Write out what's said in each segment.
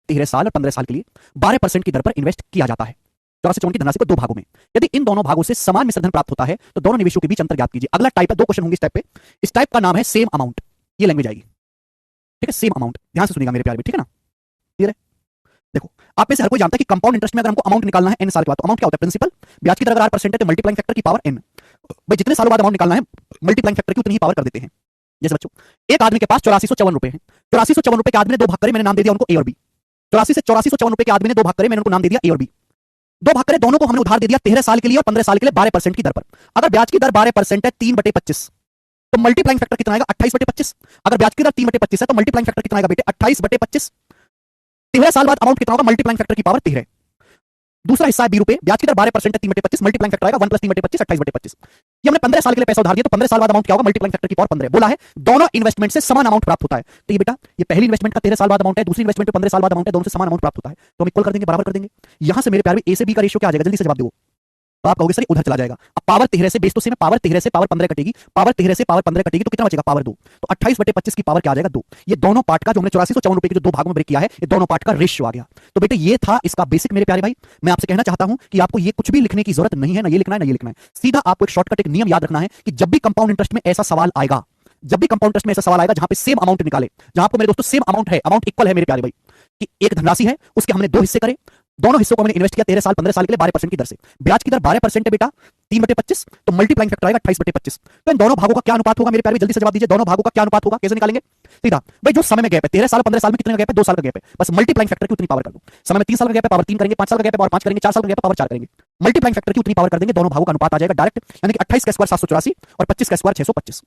13 साल और 15 साल के लिए 12% की दर पर इन्वेस्ट किया जाता है। 84 की धनराशि को दो भागों में, यदि इन दोनों भागों से समान मिश्रधन प्राप्त होता है तो दोनों निवेशों के बीच अंतर ज्ञात कीजिए। अगला टाइप है, 2 क्वेश्चन होंगे इस टाइप पे। इस टाइप का नाम है सेम अमाउंट। ये लैंग्वेज आएगी, ठीक है, सेम अमाउंट। ध्यान से सुनिएगा मेरे प्यारे, ठीक है ना, क्लियर है। देखो, आप में से हर कोई जानता है कि कंपाउंड इंटरेस्ट में अगर हमको अमाउंट निकालना है n साल के बाद, तो अमाउंट क्या होता है? प्रिंसिपल, ब्याज की दर अगर 8% है तो मल्टीप्लाइंग फैक्टर की पावर n। भाई जितने सालों बाद अमाउंट निकालना है, मल्टीप्लाइंग फैक्टर की उतनी ही पावर कर देते हैं। जैसे बच्चों, एक आदमी के पास 8454 रुपए हैं। 8454 रुपए के आदमी ने दो भाग करे, मैंने नाम दे दिया उनको ए और बी। 8454 रुपए के आदमी ने दो भाग करे, मैंने उनको नाम दे दिया ए और बी। दो भाग करे, दोनों को हमने उधार दे दिया 13 साल के लिए और 15 साल के लिए 12% की दर पर। अगर ब्याज की दर 12% है 3/25, तो मल्टीप्लाइंग फैक्टर कितना आएगा? 28/25। अगर ब्याज की दर 3/25 है तो मल्टीप्लाइंग फैक्टर कितना आएगा बेटे? 28/25। 13 साल बाद अमाउंट कितना होगा? मल्टीप्लाइंग फैक्टर की पावर 13। दूसरा हिस्सा है 20 रुपए, ब्याज की दर 12% है 3/25, मल्टीप्लाइंग फैक्टर आएगा 1 + 3/25 28/25। ये हमने 15 साल के लिए पैसा उधार दिया, तो 15 साल बाद अमाउंट क्या होगा? मल्टीप्लाइंग फैक्टर की पावर 15। बोला है दोनों इन्वेस्टमेंट से समान अमाउंट प्राप्त होता है। तो ये बेटा, ये पहली इन्वेस्टमेंट का 13 साल बाद अमाउंट है, दूसरी इन्वेस्टमेंट पे 15 साल बाद अमाउंट है, दोनों से समान अमाउंट प्राप्त होता है, तो हम इक्वल कर देंगे, बराबर कर देंगे। यहां से मेरे प्यारे ए से बी का रेशियो क्या आ जाएगा? जल्दी से जवाब दो। तो आप कहोगे सर उधर चला जाएगा। अब पावर 13 से बेस तो सेम है, पावर 13 से पावर 15 कटेगी, पावर 13 से पावर 15 कटेगी तो कितना बचेगा? पावर 2। तो 28/25 की पावर क्या आ जाएगा? 2। ये दोनों पार्ट का जो हमने 8454 रुपए के जो दो भागों में ब्रेक किया है, ये दोनों पार्ट का रेशियो आ गया। तो बेटे ये था इसका बेसिक मेरे प्यारे भाई। मैं आपसे कहना चाहता हूं कि आपको ये कुछ भी लिखने की जरूरत नहीं है, ना ये लिखना है ना ये लिखना है। सीधा आपको एक शॉर्टकट, एक नियम याद रखना है कि जब भी कंपाउंड इंटरेस्ट में ऐसा सवाल आएगा, जब भी कंपाउंड इंटरेस्ट में ऐसा सवाल आएगा जहां पे सेम अमाउंट निकाले, जहां आपको मेरे दोस्तों सेम अमाउंट है, अमाउंट इक्वल है मेरे प्यारे भाई, कि एक धनराशि है, उसके हमने दो हिस्से करे, दोनों हिस्सों को हमने इन्वेस्ट किया 13 साल 15 साल के लिए 12% की दर से। ब्याज की दर 12% है बेटा, 3/25, तो मल्टीप्लाइंग फैक्टर आएगा 28/25। तो इन दोनों भागों का क्या अनुपात होगा मेरे प्यारे? जल्दी से जवाब दीजिए, दोनों भागों का क्या अनुपात होगा? कैसे निकालेंगे? सीधा भाई, जो समय में गैप है 13 साल 15 साल में कितने का गैप है? 2 साल का गैप है, बस मल्टीप्लाइंग फैक्टर की उतनी पावर कर दो। समय में 3 साल का गैप है, पावर 3 करेंगे, 5 साल का गैप है, पावर 5 करेंगे, 4 साल का गैप है, पावर 4 करेंगे, मल्टीप्लाइंग फैक्टर की उतनी पावर कर देंगे, दोनों भागों का अनुपात आ जाएगा डायरेक्ट, यानी कि 28 का स्क्वायर 784 और 25 का स्क्वायर 625,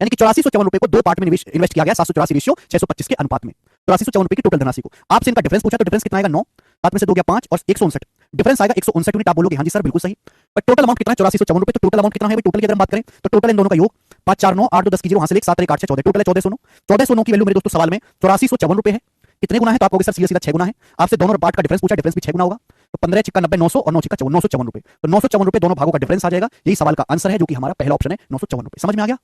यानी कि 8454 रुपए को दो पार्ट में इन्वेस्ट किया गया, 784 रेशियो 625 के अनुपात में। 8454 रुपए की टोटल धनराशि को आपसे इनका डिफरेंस पूछा, तो डिफरेंस कितना आएगा? 9, 7 में से 2 गया 5 और 159, डिफरेंस आएगा 159 यूनिट। आप बोलोगे हाँ जी सर बिल्कुल सही, पर टोटल अमाउंट कितना है? 8454 रुपए। तो टोटल अमाउंट कितना है भाई? टोटल की अगर हम बात करें तो टोटल इन दोनों का योग 5 4 9 8 2 10 कीजिए, वहां से 1 7 1 8 6 14, टोटल है 1409। 1409 की वैल्यू मेरे दोस्तों सवाल में 8454 रुपए है। कितने गुना है? तो आप कहोगे सर सीधा सीधा 6 गुना है। आपसे दोनों पार्ट का डिफरेंस पूछा, डिफरेंस भी 6 गुना होगा, तो 15 × 90 900 और 9 × 954 रुपए, तो 954 रुपए दोनों भागों का डिफरेंस आ जाएगा। यही सवाल का आंसर है, जो कि हमारा पहला ऑप्शन है, 954 रुपए। समझ में आ गया?